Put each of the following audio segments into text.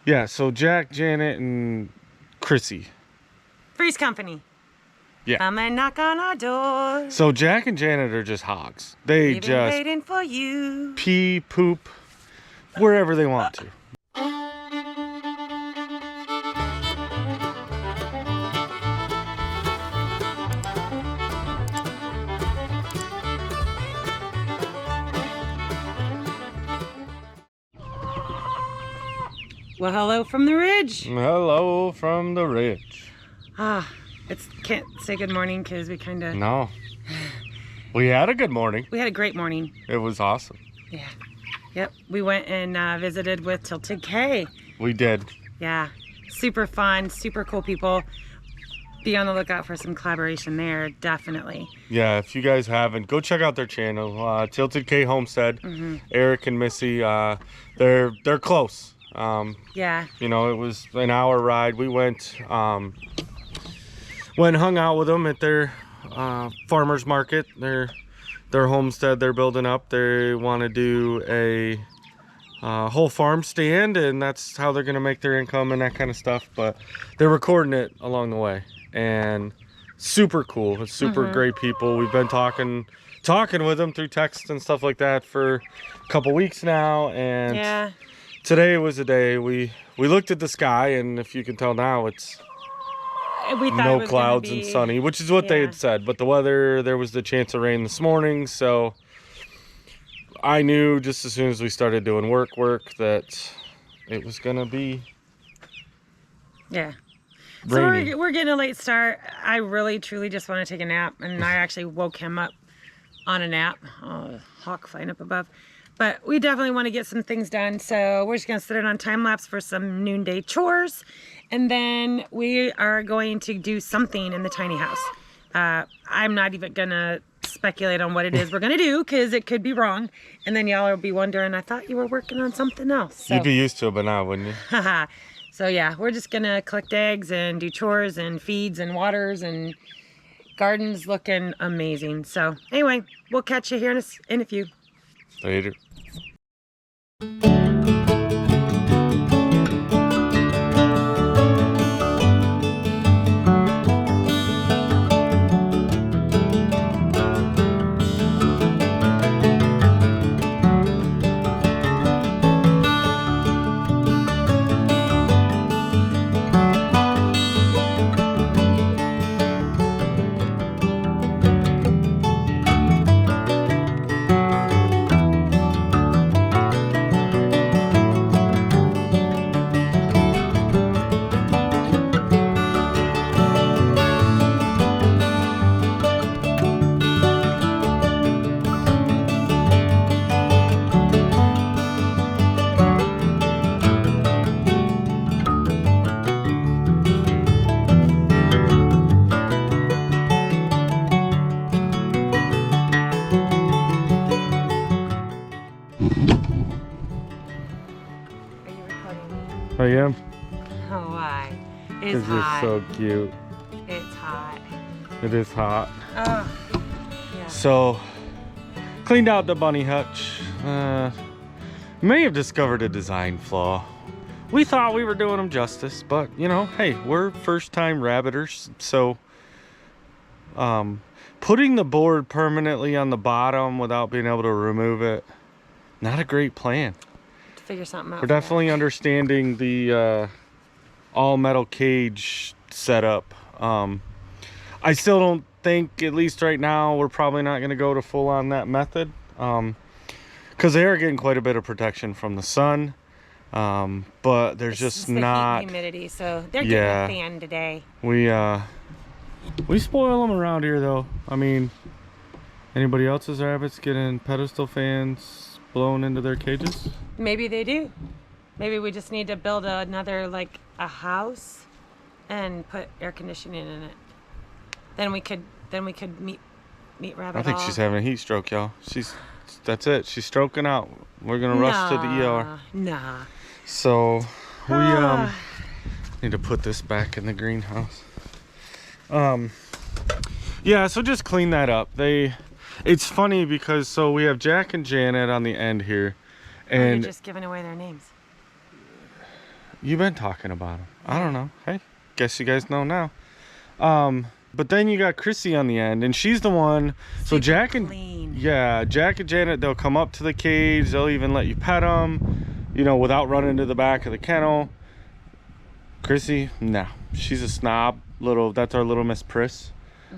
Yeah, so Jack, Janet, and Chrissy. Three's Company. Yeah. Come and knock on our door. So Jack and Janet are just hogs. They We've been just waiting for you. pee, poop, wherever they want to. Well, hello from the ridge. Hello from the ridge. Can't say good morning because we kind of... No. We had a good morning. We had a great morning. It was awesome. Yeah. Yep. We went and visited with Tilted K. We did. Yeah. Super fun, super cool people. Be on the lookout for some collaboration there, definitely. Yeah, if you guys haven't, go check out their channel, Tilted K Homestead. Eric and Missy, they're close. Yeah. You know, it was an hour ride. We went and hung out with them at their farmers market, their homestead they're building up. They want to do a whole farm stand, and that's how they're going to make their income and that kind of stuff. But they're recording it along the way, and super cool. It's super great people. We've been talking with them through text and stuff like that for a couple weeks now, and Yeah. today was a day we looked at the sky, and if you can tell now, it's We thought it no was clouds gonna and be- sunny, which is what they Yeah. had said. But the weather, there was the chance of rain this morning, so I knew just as soon as we started doing work that it was gonna be Yeah. rainy. So we're getting a late start. I really, truly just want to take a nap, and I actually woke him up on a nap. Oh, hawk flying up above. But we definitely want to get some things done, so we're just going to set it on time lapse for some noonday chores, and then we are going to do something in the tiny house. I'm not even going to speculate on what it is we're going to do, because it could be wrong, and then y'all will be wondering, I thought you were working on something else. So. You'd be used to it by now, wouldn't you? Haha. So yeah, we're just gonna collect eggs and do chores and feeds and waters, and garden's looking amazing. So anyway, we'll catch you here in a few. Later. Are you recording me? I am. Oh, why? It's Because you're hot. so cute. It's hot. It is hot. Oh, yeah. So, cleaned out the bunny hutch. May have discovered a design flaw. We thought we were doing them justice, but you know, hey, we're first-time rabbiters, so putting the board permanently on the bottom without being able to remove it, not a great plan. Figure something out. We're definitely understanding the all metal cage setup. I still don't think, at least right now, we're probably not going to go to full on that method, because they are getting quite a bit of protection from the sun, but there's just the not heat, humidity, so they're Yeah. getting a fan today. we spoil them around here though. I mean, anybody else's rabbits getting pedestal fans blown into their cages? Maybe they do. Maybe we just need to build another, like, a house and put air conditioning in it. Then we could meet Rabbit I think Hall. she's having a heat stroke, y'all. That's it. She's stroking out. We're gonna rush to the ER. Nah. So we need to put this back in the greenhouse. Yeah, so just clean that up. It's funny because so we have Jack and Janet on the end here, You're and just giving away their names. You've been talking about them. I don't know. Hey, guess you guys know now. But then you got Chrissy on the end, and she's the one. So Jack and Jack and Janet, they'll come up to the cage. They'll even let you pet them, you know, without running to the back of the kennel. Chrissy, no, she's a snob. That's our little Miss Priss.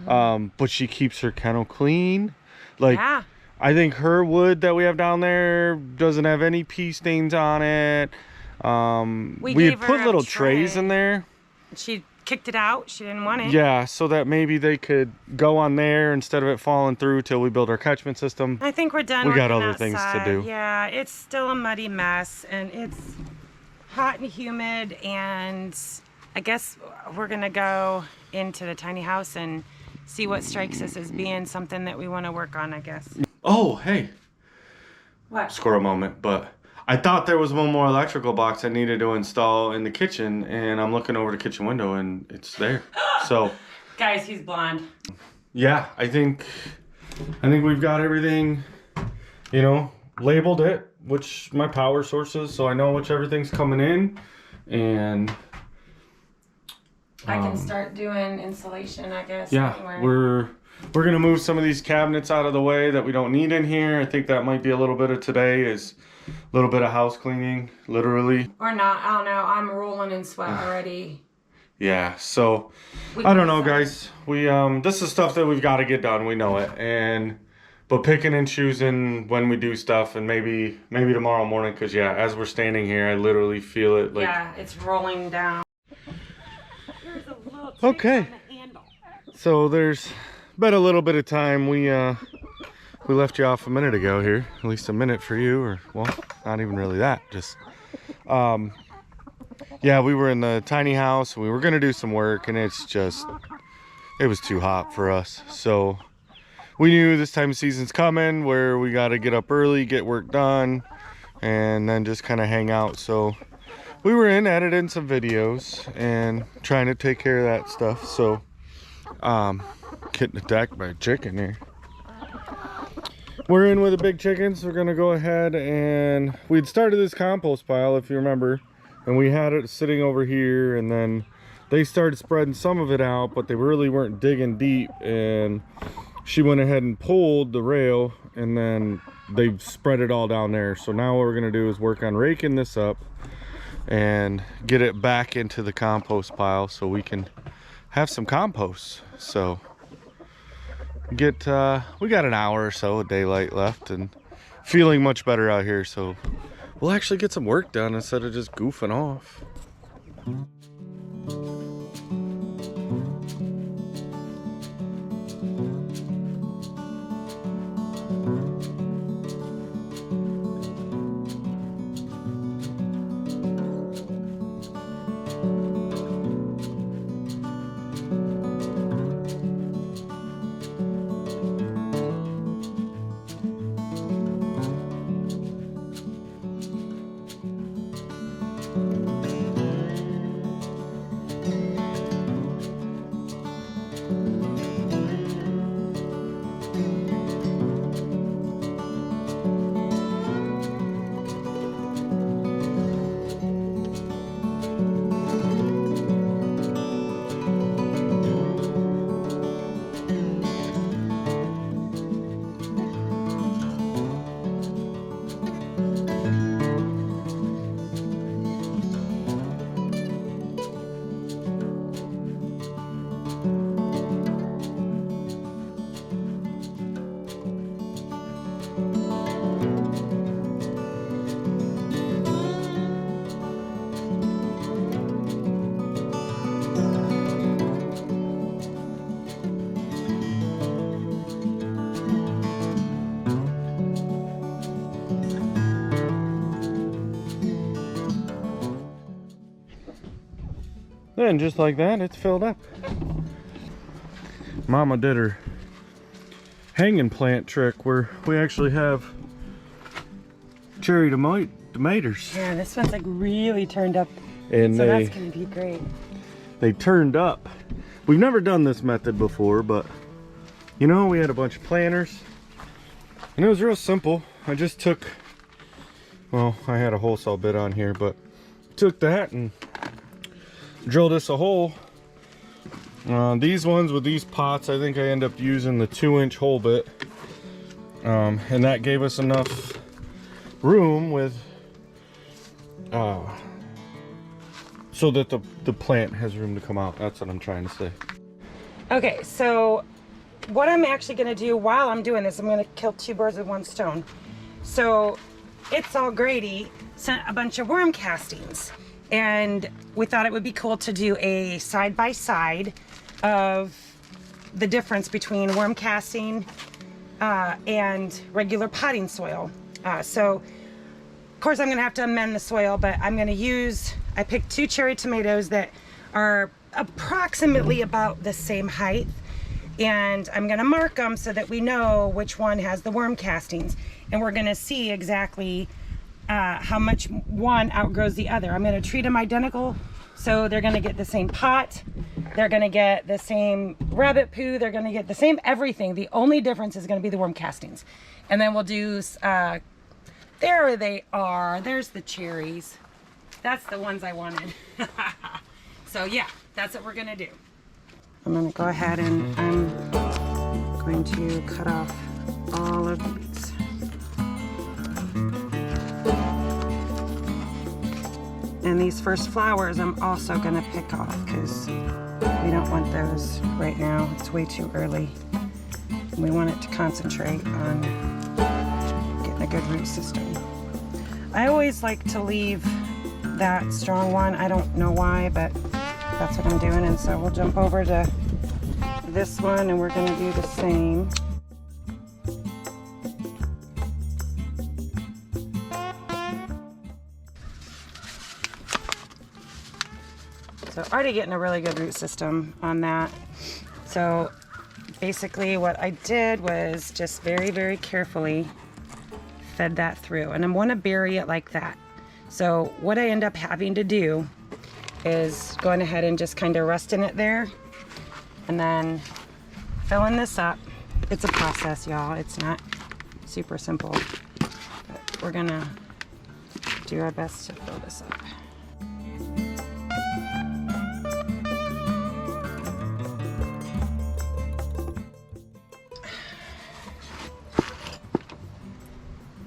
But she keeps her kennel clean. Like, yeah. I think her wood that we have down there doesn't have any pee stains on it. We had put little trays in there. She kicked it out. She didn't want it. Yeah, so that maybe they could go on there instead of it falling through till we build our catchment system. I think we're done. We got other things to do. Yeah, it's still a muddy mess, and it's hot and humid, and I guess we're gonna go into the tiny house and see what strikes us as being something that we want to work on, I guess. Oh, hey. What? Squirrel moment, but I thought there was one more electrical box I needed to install in the kitchen, and I'm looking over the kitchen window and it's there. So, guys, he's blonde. Yeah, I think we've got everything, you know, labeled it, which my power sources, so I know which everything's coming in, and I can start doing insulation, I guess. Yeah, anywhere. we're gonna move some of these cabinets out of the way that we don't need in here. I think that might be a little bit of today, is a little bit of house cleaning, literally. Or not, I don't know. I'm rolling in sweat already. Yeah, so I don't know, guys. We this is stuff that we've got to get done. We know it, but picking and choosing when we do stuff, and maybe tomorrow morning, because yeah, as we're standing here, I literally feel it. Like, yeah, it's rolling down. There's a little okay. on the handle. So there's been a little bit of time. We left you off a minute ago here, at least a minute for you, or well, not even really that. Just yeah, we were in the tiny house. We were gonna do some work, and it was too hot for us. So we knew this time of season's coming where we got to get up early, get work done, and then just kind of hang out. So we were editing some videos and trying to take care of that stuff. So getting attacked by a chicken here. We're in with the big chickens. We're gonna go ahead, and we'd started this compost pile, if you remember, and we had it sitting over here, and then they started spreading some of it out, but they really weren't digging deep, and she went ahead and pulled the rail, and then they've spread it all down there. So now what we're gonna do is work on raking this up and get it back into the compost pile so we can have some compost. So we got an hour or so of daylight left, and feeling much better out here, so we'll actually get some work done instead of just goofing off. And just like that, it's filled up. Mama did her hanging plant trick where we actually have cherry tomatoes. Yeah, this one's like really turned up, and so that's gonna be great. They turned up. We've never done this method before, but you know, we had a bunch of planters, and it was real simple. I just took, well, I had a whole saw bit on here, but took that and drilled us a hole. These ones with these pots, I think I end up using the 2-inch hole bit, and that gave us enough room with so that the plant has room to come out. That's what I'm trying to say. Okay, so what I'm actually going to do while I'm doing this, I'm going to kill 2 birds with 1 stone. So It's All Grady sent a bunch of worm castings, and we thought it would be cool to do a side-by-side of the difference between worm casting and regular potting soil. So of course I'm gonna have to amend the soil, but I'm gonna use, I picked 2 cherry tomatoes that are approximately about the same height, and I'm gonna mark them so that we know which one has the worm castings, and we're gonna see exactly how much one outgrows the other. I'm gonna treat them identical, so they're gonna get the same pot, they're gonna get the same rabbit poo, they're gonna get the same everything. The only difference is gonna be the worm castings. And then we'll do, there they are, there's the cherries. That's the ones I wanted. So yeah, that's what we're gonna do. I'm gonna go ahead and I'm going to cut off all of these. And these first flowers I'm also gonna pick off because we don't want those right now. It's way too early. We want it to concentrate on getting a good root system. I always like to leave that strong one. I don't know why, but that's what I'm doing. And so we'll jump over to this one and we're gonna do the same. So already getting a really good root system on that. So basically what I did was just very, very carefully fed that through, and I want to bury it like that. So what I end up having to do is going ahead and just kind of resting it there and then filling this up. It's a process, y'all. It's not super simple, but we're gonna do our best to fill this up.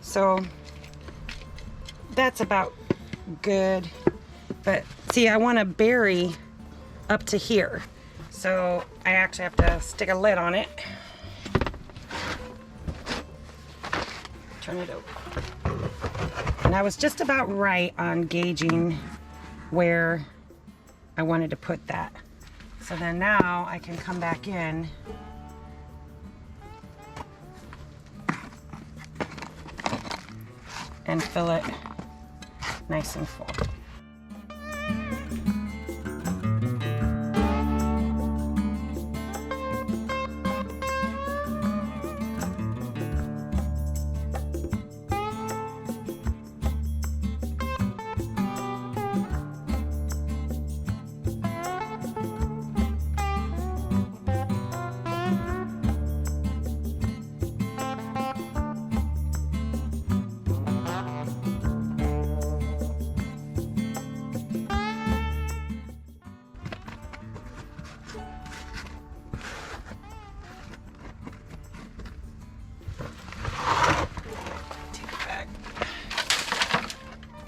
So that's about good, but see, I want to bury up to here, so I actually have to stick a lid on it. Turn it over. And I was just about right on gauging where I wanted to put that. So then now I can come back in and fill it nice and full.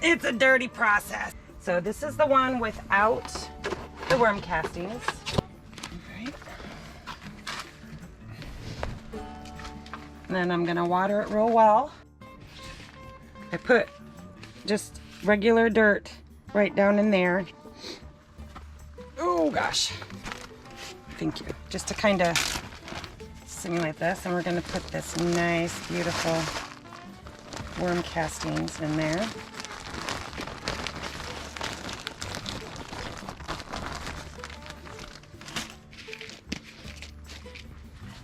It's a dirty process. So this is the one without the worm castings. All right. And then I'm gonna water it real well. I put just regular dirt right down in there. Oh gosh. Thank you. Just to kind of simulate this. And we're gonna put this nice, beautiful worm castings in there.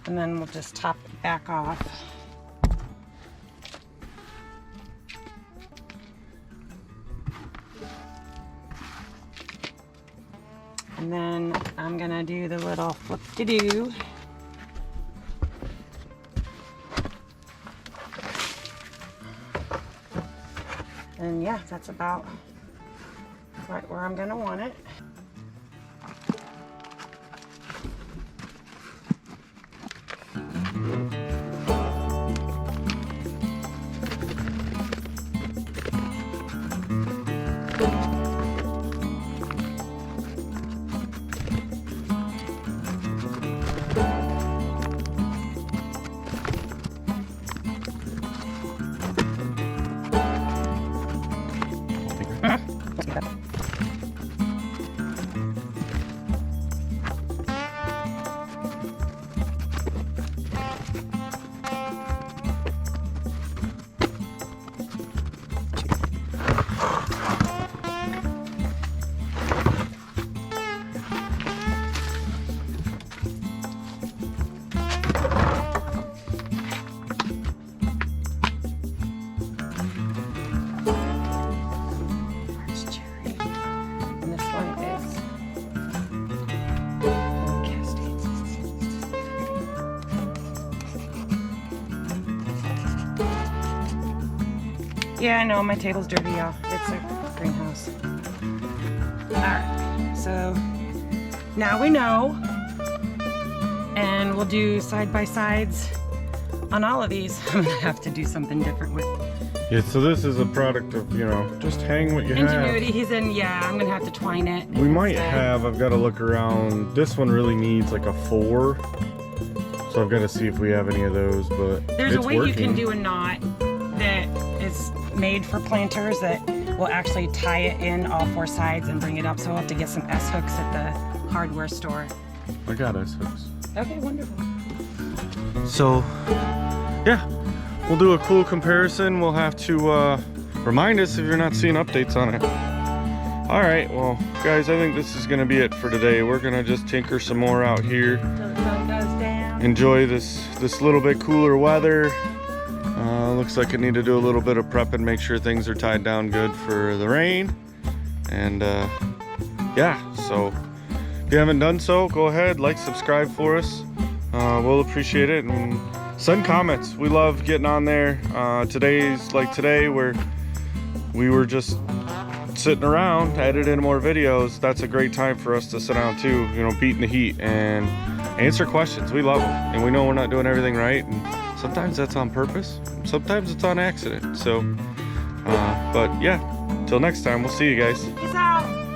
And then we'll just top it back off. And then I'm gonna do the little flip-de-doo. And yeah, that's about right where I'm gonna want it. Yeah, I know, my table's dirty, y'all. It's a greenhouse. Alright, so now we know. And we'll do side-by-sides on all of these. I'm gonna have to do something different with Yeah, so this is a product of, you know, just hang what you ingenuity. have. He's in, yeah, I'm gonna have to twine it. We might instead. have, I've got to look around. This one really needs like a 4. So I've got to see if we have any of those, but There's a it's way working. you can do a knot that is made for planters that will actually tie it in all 4 sides and bring it up. So we'll have to get some S hooks at the hardware store. I got us hooks. Okay, wonderful. So, yeah, we'll do a cool comparison. We'll have to remind us if you're not seeing updates on it. All right, well, guys, I think this is going to be it for today. We're going to just tinker some more out here. Till the sun goes down. Enjoy this little bit cooler weather. Looks like I need to do a little bit of prep and make sure things are tied down good for the rain. And yeah, so if you haven't done so, go ahead, like, subscribe for us. We'll appreciate it, and send comments. We love getting on there. Today's like today where we were just sitting around editing more videos. That's a great time for us to sit down too, you know, beating the heat and answer questions. We love them, and we know we're not doing everything right, and sometimes that's on purpose, sometimes it's on accident. So but yeah, till next time, we'll see you guys. Peace out.